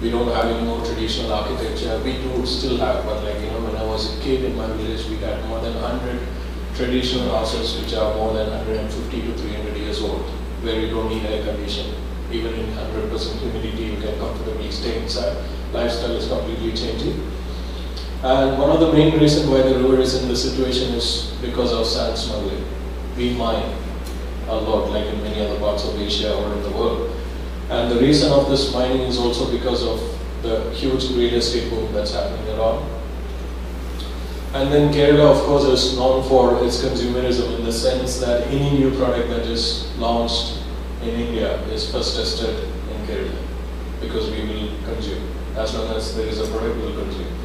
We don't have any more traditional architecture. We do still have, but like, when I was a kid in my village, we had more than 100 traditional houses which are more than 150 to 300 years old, where you don't need air conditioning. Even in 100% humidity, you can comfortably stay inside. Lifestyle is completely changing. And one of the main reasons why the river is in this situation is because of sand smuggling. We mine a lot, like in many other parts of Asia or in the world. And the reason of this mining is also because of the huge real estate boom that's happening around. And then Kerala, of course, is known for its consumerism in the sense that any new product that is launched in India is first tested in Kerala, because we will consume. As long as there is a product, we will consume.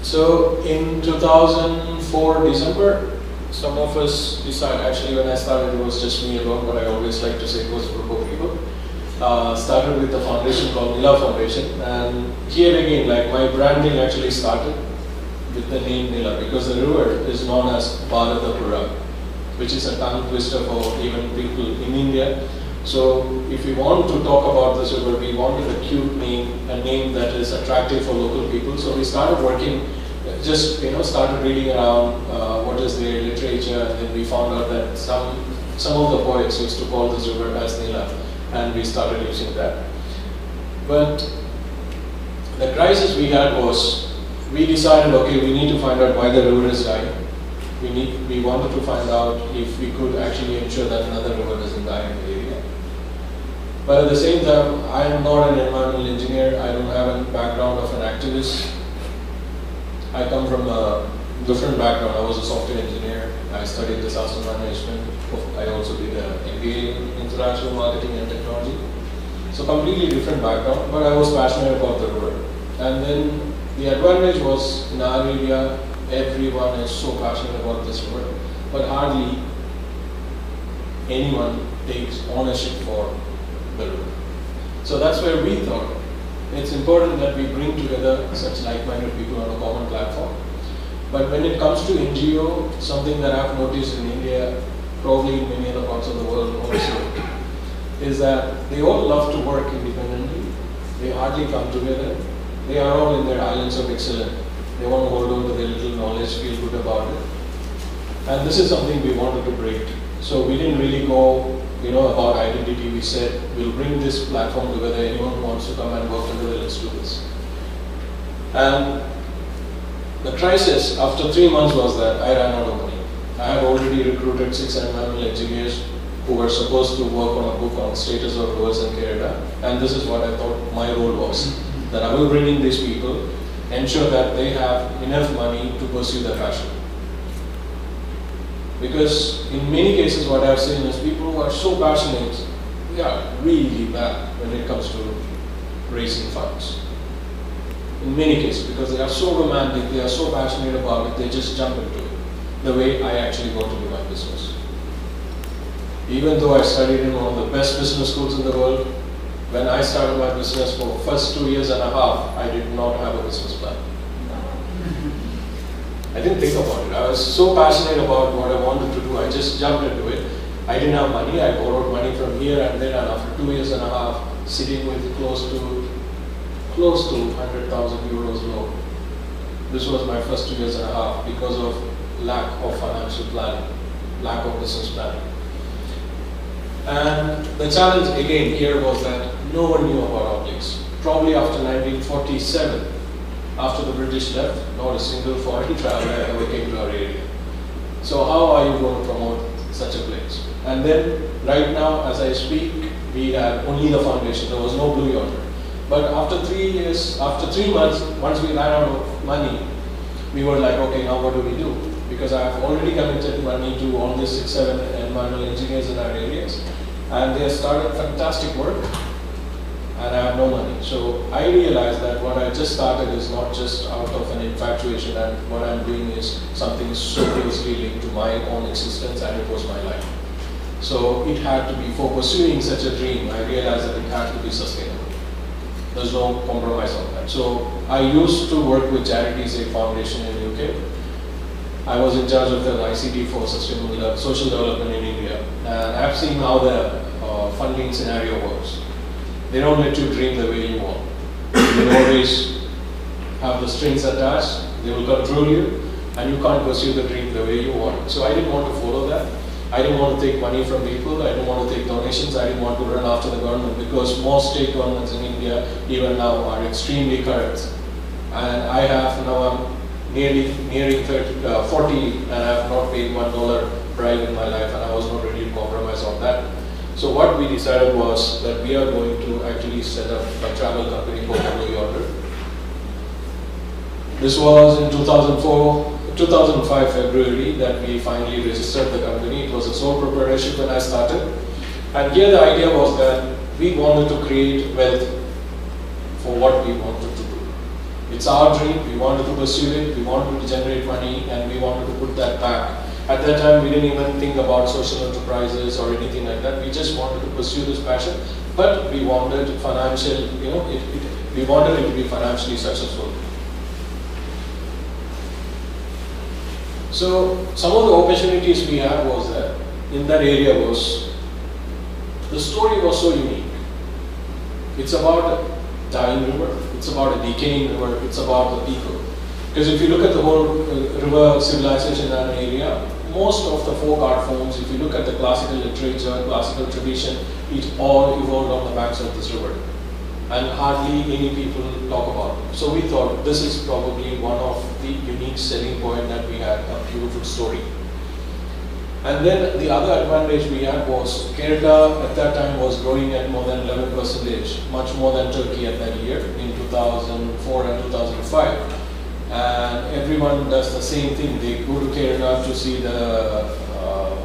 So in 2004 December, some of us decided, actually when I started it was just me alone, but I always like to say it was a group of people, started with a foundation called Nila Foundation. And here again, like my branding actually started with the name Nila, because the river is known as Bharatapura, which is a tongue twister for even people in India. So if we want to talk about this river, we wanted a cute name, a name that is attractive for local people. So we started working, just started reading around what is their literature, and then we found out that some of the poets used to call this river as Nila, and we started using that. But the crisis we had was, we decided, okay, we need to find out why the river is dying. We wanted to find out if we could actually ensure that another river doesn't die in the area. But at the same time, I am not an environmental engineer. I don't have a background of an activist. I come from a different background. I was a software engineer. I studied disaster management. I also did an MBA in international marketing and technology. So completely different background, but I was passionate about the river. And then the advantage was in our area, everyone is so passionate about this river, but hardly anyone takes ownership for the river. So that's where we thought it's important that we bring together such like-minded people on a common platform. But when it comes to NGO, something that I've noticed in India, probably in many other parts of the world also, is that they all love to work independently. They hardly come together. They are all in their islands of excellence. They want to hold on to their little knowledge, feel good about it. And this is something we wanted to break. So we didn't really go, about identity. We said, we'll bring this platform together. Anyone who wants to come and work together, let's do this. And the crisis after 3 months was that I ran out of money. I had already recruited 6 environmental engineers who were supposed to work on a book on status of rivers in Kerala. And this is what I thought my role was, that I will bring in these people, ensure that they have enough money to pursue their passion. Because in many cases what I've seen is people who are so passionate, they are really bad when it comes to raising funds. In many cases, because they are so romantic, they are so passionate about it, they just jump into it. The way I actually got to do my business. Even though I studied in one of the best business schools in the world, when I started my business for the first 2 years and a half, I did not have a business plan. I didn't think about it. I was so passionate about what I wanted to do, I just jumped into it. I didn't have money, I borrowed money from here and there, and after 2 years and a half, sitting with close to 100,000 euros loan. This was my first 2 years and a half because of lack of financial planning, lack of business planning. And the challenge again here was that no one knew about optics. Probably after 1947, after the British left, not a single foreign traveler ever came to our area. So how are you going to promote such a place? And then right now, as I speak, we have only the foundation. There was no Blue Yonder. But after 3 years, after 3 months, once we ran out of money, we were like, okay, now what do we do? Because I have already committed money to all these 6, 7 environmental engineers in our areas, and they have started fantastic work, and I have no money. So I realized that what I just started is not just out of an infatuation, and what I'm doing is something so closely linked to my own existence, and it was my life. So it had to be, for pursuing such a dream, I realized that it had to be sustainable. There's no compromise on that. So I used to work with Charities Aid Foundation in the UK. I was in charge of the ICT for sustainable social development in India. And I've seen how the funding scenario works. They don't let you dream the way you want. They will always have the strings attached, they will control you, and you can't pursue the dream the way you want. So I didn't want to follow that. I didn't want to take money from people, I didn't want to take donations, I didn't want to run after the government, because most state governments in India, even now, are extremely corrupt. And I have now, I'm nearing 40, and I have not paid $1 bribe in my life, and I was not ready to compromise on that. So what we decided was that we are going to actually set up a travel company called Blue Yonder. This was in 2005 February that we finally registered the company. It was a sole proprietorship when I started. And here the idea was that we wanted to create wealth for what we wanted to do. It's our dream, we wanted to pursue it, we wanted to generate money, and we wanted to put that back. At that time, we didn't even think about social enterprises or anything like that. We just wanted to pursue this passion, but we wanted financial, we wanted it to be financially successful. So some of the opportunities we had was that in that area was, the story was so unique. It's about a dying river, it's about a decaying river, it's about the people. Because if you look at the whole river civilization in an area, most of the folk art forms, if you look at the classical literature, classical tradition, it all evolved on the banks of this river. And hardly any people talk about it. So we thought this is probably one of the unique selling point that we had, a beautiful story. And then the other advantage we had was Kerala at that time was growing at more than 11%, much more than Turkey at that year in 2004 and 2005. And everyone does the same thing. They go to Kerala to see the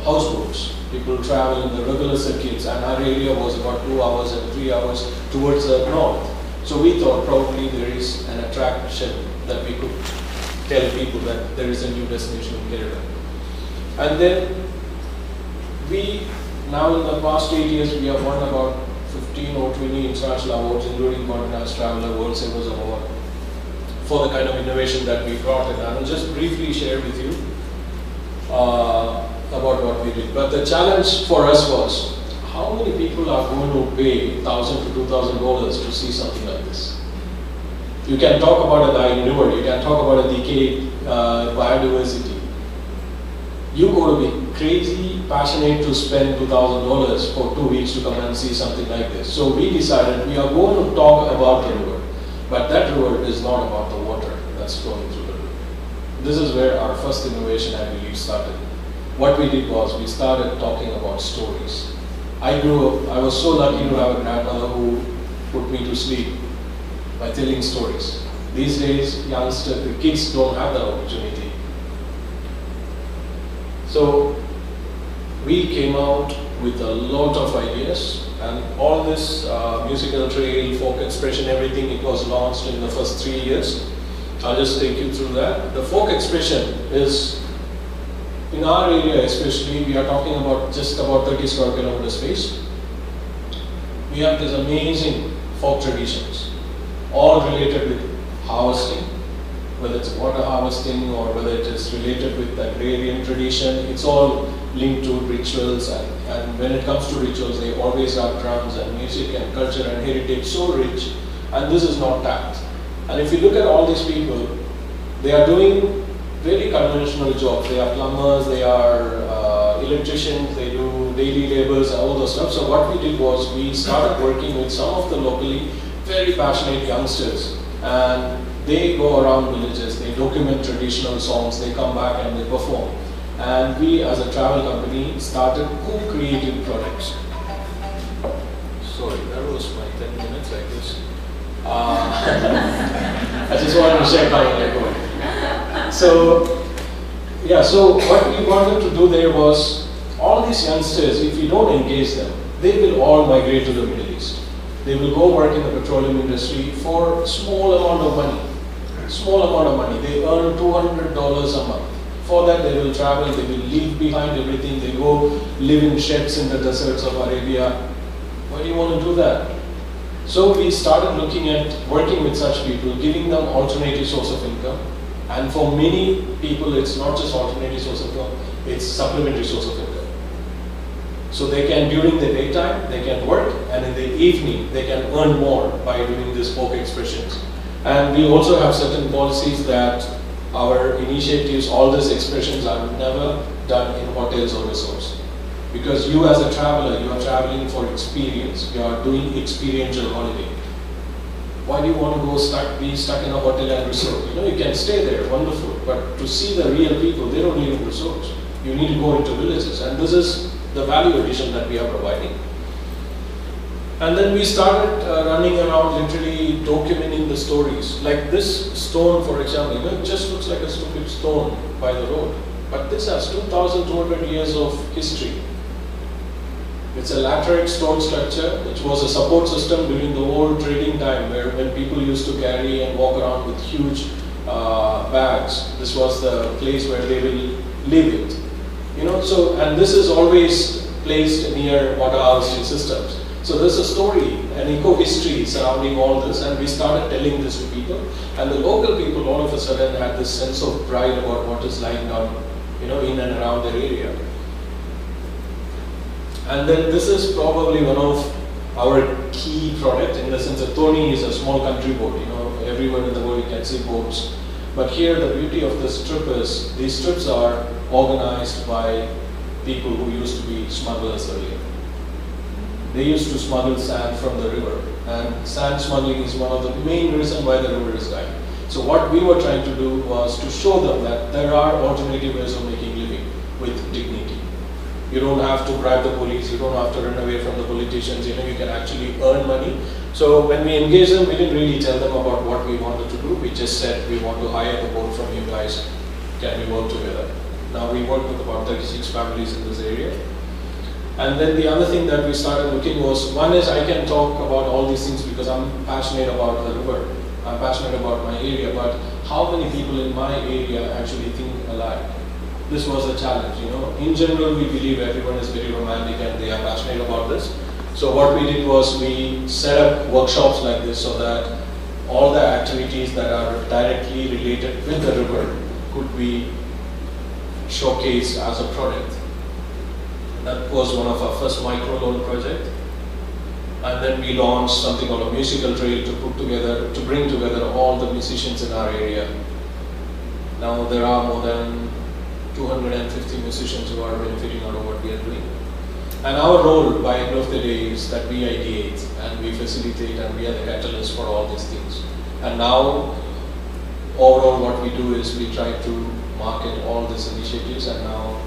houseboats. People travel in the regular circuits, and our area was about 2 hours and 3 hours towards the north. So we thought probably there is an attraction that we could tell people that there is a new destination in Kerala. And then now in the past 8 years, we have won about 15 or 20 international awards, including Continental Traveler, World Savers Award, for the kind of innovation that we brought in. I will just briefly share with you about what we did. But the challenge for us was, how many people are going to pay $1,000 to $2,000 to see something like this? You can talk about a dying river, you can talk about a decayed biodiversity. You got to be crazy, passionate to spend $2,000 for 2 weeks to come and see something like this. So we decided we are going to talk about the river, but that river is not about the water that's flowing through the river. This is where our first innovation, I believe, started. What we did was we started talking about stories. I was so lucky to have a grandmother who put me to sleep by telling stories. These days, the kids don't have that opportunity. So we came out with a lot of ideas, and all this musical trail, folk expression, everything, it was launched in the first 3 years. I'll just take you through that. The folk expression is, in our area especially, we are talking about just about 30 square kilometer space. We have these amazing folk traditions, all related with harvesting, whether it's water harvesting or whether it is related with the agrarian tradition. It's all linked to rituals, and when it comes to rituals, they always have drums and music and culture and heritage so rich, and this is not tapped. And if you look at all these people, they are doing very conventional jobs. They are plumbers, they are electricians, they do daily labors and all those stuff. So what we did was we started working with some of the locally very passionate youngsters, and they go around villages, they document traditional songs, they come back and they perform. And we as a travel company started co-creating products. Sorry, that was my 10 minutes, I guess. I just wanted to check how it going. So, yeah, so what we wanted to do there was, all these youngsters, if we don't engage them, they will all migrate to the Middle East. They will go work in the petroleum industry for a small amount of money. Small amount of money. They earn $200 a month. For that, they will travel, they will leave behind everything, they go live in sheds in the deserts of Arabia. Why do you want to do that? So we started looking at working with such people, giving them alternative source of income. And for many people, it's not just alternative source of income, it's supplementary source of income. So they can, during the daytime, they can work, and in the evening, they can earn more by doing these folk expressions. And we also have certain policies that our initiatives, all these expressions are never done in hotels or resorts. Because you as a traveler, you are traveling for experience, you are doing experiential holiday. Why do you want to go be stuck in a hotel and resort? You know, you can stay there, wonderful, but to see the real people, they don't live in resorts. You need to go into villages, and this is the value addition that we are providing. And then we started running around literally documenting the stories. Like this stone, for example, you know, it just looks like a stupid stone by the road. But this has 2,200 years of history. It's a laterite stone structure, which was a support system during the old trading time, where when people used to carry and walk around with huge bags, this was the place where they will live it. You know, so, and this is always placed near water harvesting systems. So there's a story, an eco-history surrounding all this, and we started telling this to people. And the local people all of a sudden had this sense of pride about what is lying down, you know, in and around their area. And then this is probably one of our key product, in the sense that Thoni is a small country boat. You know, everywhere in the world you can see boats. But here the beauty of this strip is, these strips are organized by people who used to be smugglers earlier. They used to smuggle sand from the river, and sand smuggling is one of the main reasons why the river is dying. So what we were trying to do was to show them that there are alternative ways of making living with dignity. You don't have to bribe the police, you don't have to run away from the politicians, you know, you can actually earn money. So when we engaged them, we didn't really tell them about what we wanted to do, we just said we want to hire the boat from you guys, can we work together? Now we work with about 36 families in this area. And then the other thing that we started looking was, one is I can talk about all these things because I'm passionate about the river, I'm passionate about my area, but how many people in my area actually think alike? This was a challenge, you know. In general, we believe everyone is very romantic and they are passionate about this. So what we did was we set up workshops like this so that all the activities that are directly related with the river could be showcased as a product. That was one of our first microloan project. And then we launched something called a musical trail to bring together all the musicians in our area. Now there are more than 250 musicians who are benefiting out of what we are doing. And our role by end of the day is that we ideate and we facilitate and we are the catalyst for all these things. And now overall what we do is we try to market all these initiatives, and now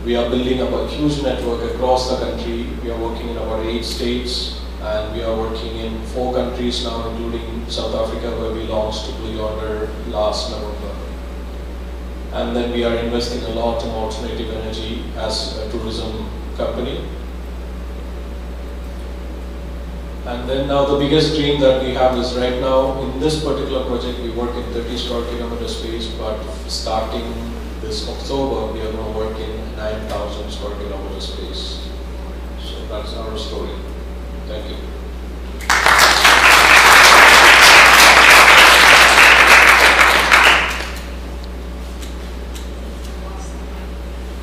we are building up a huge network across the country. We are working in about 8 states, and we are working in 4 countries now, including South Africa, where we launched Blue Yonder last November. And then we are investing a lot in alternative energy as a tourism company. And then now the biggest dream that we have is right now, in this particular project, we work in 30 square kilometer space, but starting this October, we are going to work in 9,000 square kilometer space. So that's our story. Thank you.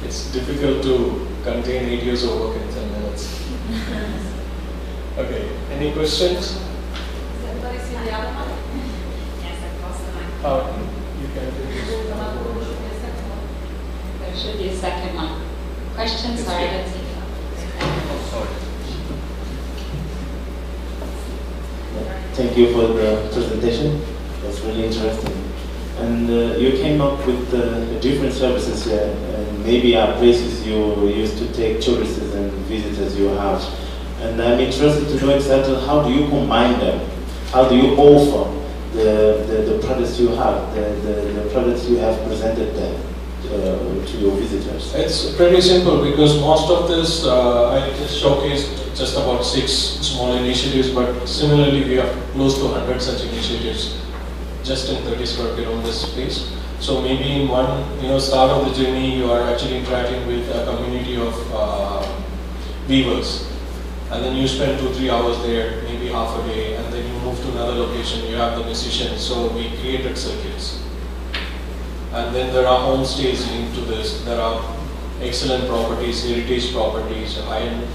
It's difficult to contain 8 years of work in 10 minutes. Okay, any questions? Anybody see the other one? Yes, across the mic. You can do this. There should be a second one. Questions? Sorry, let's see. Thank you for the presentation. That's really interesting. And you came up with different services here, and maybe are places you used to take tourists and visitors you have. And I'm interested to know exactly how do you combine them? How do you offer the products you have, the products you have presented there to your visitors? It's pretty simple, because most of this I just showcased just about 6 small initiatives, but similarly we have close to 100 such initiatives just in 30 square kilometer space. So maybe in one start of the journey you are actually interacting with a community of weavers, and then you spend 2-3 hours there, maybe half a day, and then you move to another location, you have the musicians. So we created circuits. And then there are homestays linked to this. There are excellent properties, heritage properties, high-end,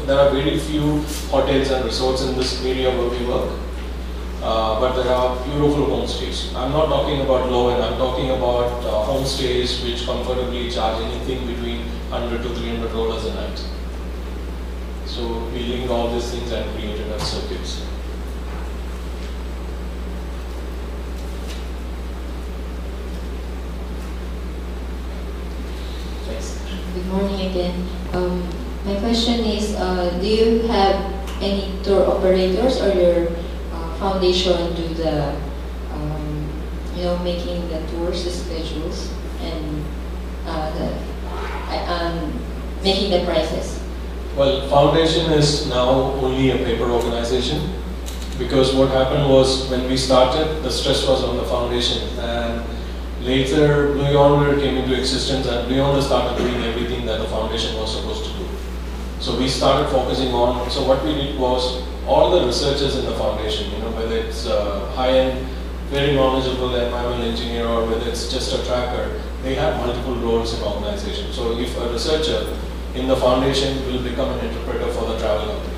there are very few hotels and resorts in this area where we work. But there are beautiful homestays. I'm not talking about low-end, I'm talking about homestays which comfortably charge anything between $100 to $300 a night. So we linked all these things and created our circuits. Good morning again. My question is, do you have any tour operators, or your foundation do the, making the tours, the schedules, and making the prices? Well, foundation is now only a paper organization, because what happened was when we started, the stress was on the foundation, and later Blue Yonder came into existence, and Blue Yonder started doing everything that the foundation was supposed to do. So we started focusing on, so what we did was, all the researchers in the foundation, whether it's high-end, very knowledgeable environmental engineer, or whether it's just a tracker, they have multiple roles in organization. So if a researcher in the foundation will become an interpreter for the travel company.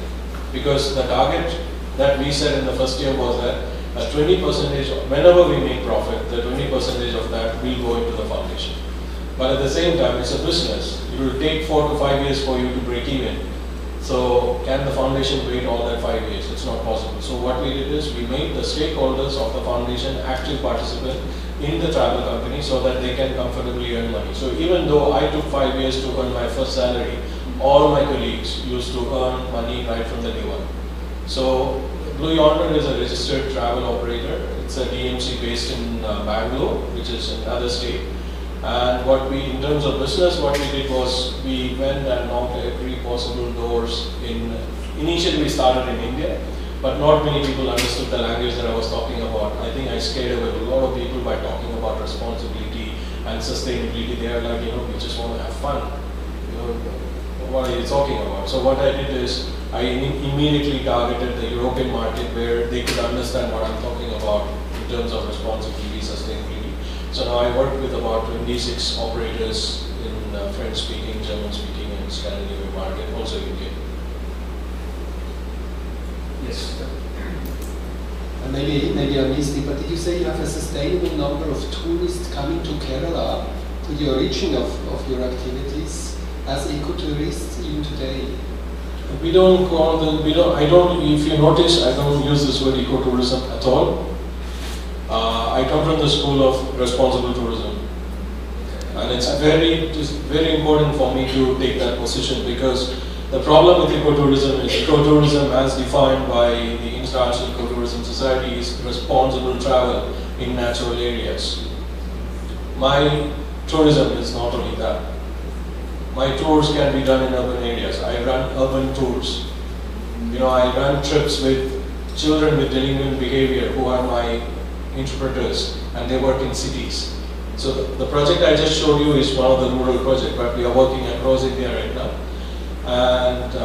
Because the target that we set in the first year was that 20%, whenever we make profit, the 20% of that will go into the foundation. But at the same time, it's a business. It will take 4 to 5 years for you to break even. So can the foundation wait all that 5 years? It's not possible. So what we did is we made the stakeholders of the foundation active participants in the travel company so that they can comfortably earn money. So even though I took 5 years to earn my first salary, all my colleagues used to earn money right from the day one. So Blue Yonder is a registered travel operator. It's a DMC based in Bangalore, which is another state. And in terms of business, what we did was we went and knocked every possible doors initially we started in India, but not many people understood the language that I was talking about. I think I scared away a lot of people by talking about responsibility and sustainability. They are like, we just want to have fun. What are you talking about? So what I did is, I immediately targeted the European market where they could understand what I'm talking about in terms of responsibility, sustainability. So now I work with about 26 operators in French-speaking, German-speaking, and Scandinavian market, also UK. Yes. Maybe I missed it, but did you say you have a sustainable number of tourists coming to Kerala, to the origin of your activities as ecotourists even today? We don't call them, if you notice, I don't use this word ecotourism at all. I come from the school of responsible tourism. And it's very important for me to take that position, because the problem with ecotourism is ecotourism as defined by the International Ecotourism Society is responsible travel in natural areas. My tourism is not only that. My tours can be done in urban areas. I run urban tours. I run trips with children with delinquent behavior who are my interpreters, and they work in cities. So the project I just showed you is one of the rural projects, but we are working across India right now. And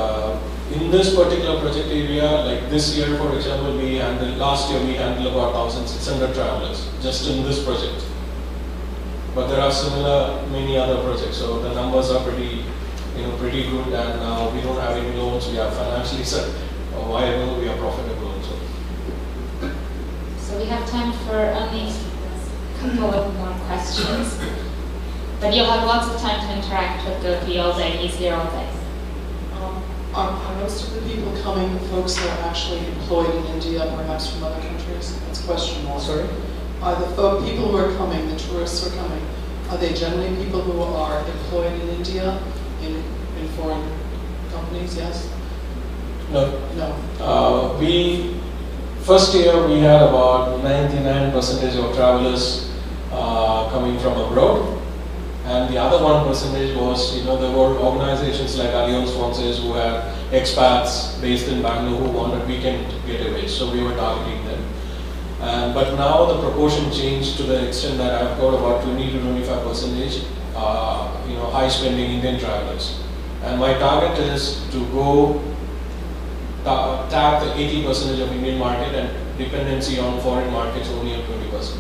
in this particular project area, like this year, for example, last year we handled about 1,600 travelers just in this project. But there are many other projects, so the numbers are pretty good, and now we don't have any loans, we are financially viable, we are profitable also. So we have time for only a couple of more questions. But you'll have lots of time to interact with Gopi all day, he's here all day. Are most of the people coming folks that are actually employed in India, perhaps from other countries? That's question one. Sorry? Are the people who are coming, the tourists who are coming, are they generally people who are employed in India, in foreign companies, yes? No. No. First year we had about 99% of travelers coming from abroad. And the other 1% was, there were organizations like Allianz Francaise who had expats based in Bangalore who wanted weekend getaways, so we were targeting them. But now the proportion changed to the extent that I've got about 20 to 25% high spending Indian travelers. And my target is to go tap the 80% of Indian market and dependency on foreign markets only at 20%.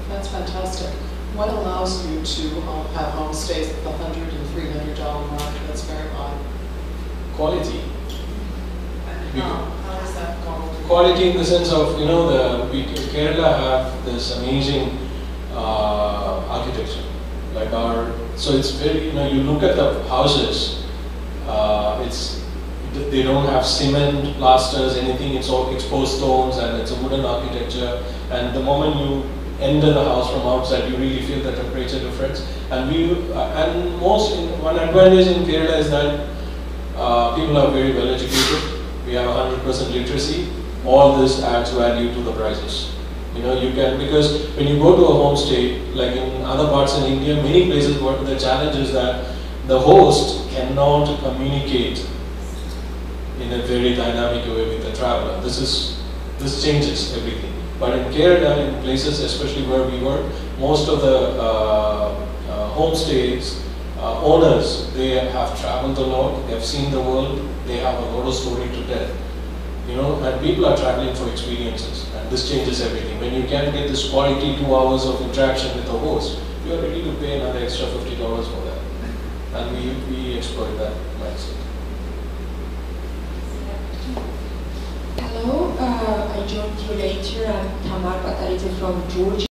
That's fantastic. What allows you to have homestays at the $100 and $300 mark? That's very high. Quality. How is that going? Quality in the sense of, you know, Kerala have this amazing architecture. Like so it's very, you know, you look at the houses, they don't have cement, plasters, anything, it's all exposed stones and it's a wooden architecture. And the moment you enter the house from outside, you really feel the temperature difference. And one advantage in Kerala is that people are very well educated. We have 100% literacy. All this adds value to the prices. You know, you can, because when you go to a homestay, like in other parts in India, many places where the challenge is that the host cannot communicate in a very dynamic way with the traveler. This changes everything. But in Kerala, in places especially where we work, most of the homestays owners, they have traveled a lot, they have seen the world, they have a lot of story to tell. You know, and people are traveling for experiences, and this changes everything. When you can get this quality 2 hours of interaction with the host, you are ready to pay another extra $50 for that. And we exploit that mindset. Hello, I joined you later. I'm Tamar Patarite from Georgia.